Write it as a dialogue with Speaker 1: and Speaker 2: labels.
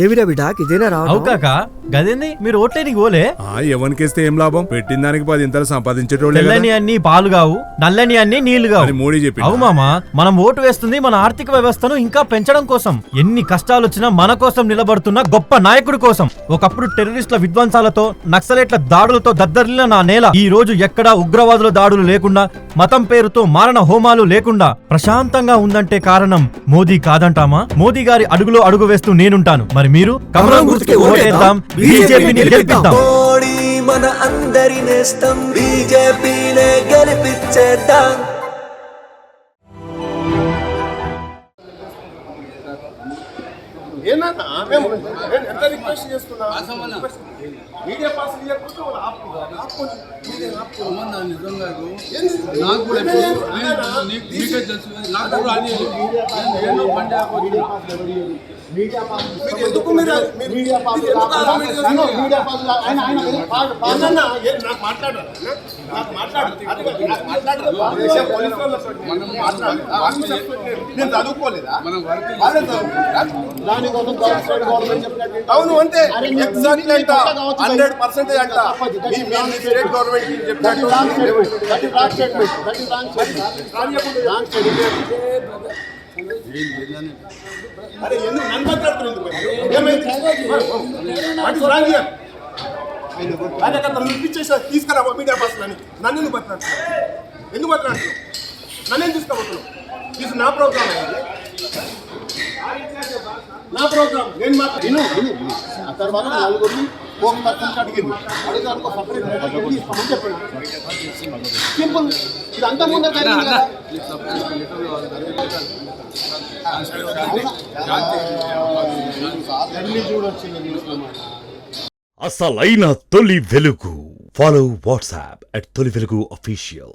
Speaker 1: ఏవిరా బిడాక్ ఇదేనా రావడం?
Speaker 2: అవు కాక గదేంది మీరు ఓట్లేనికి పోలే?
Speaker 3: ఎవరికేస్తే ఏం లాభం? పెట్టిన దానికి 10 ఇంతలు సంపాదించేటోళ్ళే.
Speaker 2: తెల్లని అన్ని పాలు కావు, నల్లని అన్ని నీళ్లు కావు.
Speaker 3: మోడీ చెప్పి
Speaker 2: అవు మామ, మనం ఓటు వేస్తుంది మన ఆర్థిక వ్యవస్థను ఇంకా పెంచడం కోసం. ఎన్ని కష్టాలు వచ్చినా మన కోసం నిలబడుతున్న గొప్ప నాయకుడి కోసం. ఒకప్పుడు టెర్రరిస్టుల విధ్వంసాలతో, నక్సలైట్ల దాడులతో దద్దరిల్లిన నా నేల ఈ రోజు ఎక్కడా ఉగ్రవాదుల దాడులు లేకుండా, మతం పేరుతో మారణ హోమాలు లేకుండా ప్రశాంతంగా ఉందంటే కారణం మోదీ కాదంటామా? మోదీ గారి అడుగులో అడుగు వేస్తూ నేనుంటాను. మరి మీరు కమలం గుర్తుకి ఓటేద్దాం, బీజేపీని గెలిపిద్దాం.
Speaker 4: మోడీ మన అందరి నేస్తం, బీజేపీనే గెలిపించేద్దాం.
Speaker 5: ఎంత రిక్వెస్ట్ చేస్తున్నా మీడియా పాస్ నాకు కూడా మీకే తెలుసు, నాకు కూడా అని ఎన్నో ఎందుకు మీరు నేను చదువుకోలేదా? అవును అంతే, ఎగ్జాక్ట్లీ అంట 100% అంట. స్టేట్ గవర్నమెంట్ చెప్పినట్టు అరే ఎందుకు నన్ను మాట్లాడుతున్నారు? తీసుకురా మీడియా బస్సులు అని నన్ను ఎందుకు మాట్లాడుతున్నాను? ఎందుకు మాట్లాడుతున్నావు? నన్నేం తీసుకోబోతున్నావు? ఇది నా ప్రోగ్రామ్, నా ప్రోగ్రామ్. నేను మాట్లాడు ఆ తర్వాత నలుగురిని అడిగింది అడుగుతాను చెప్పండి. సింపుల్, ఇది అంత ముందే
Speaker 6: అసలైన తొలి వెలుగు. ఫాలో వాట్సాప్ @తొలి వెలుగు official.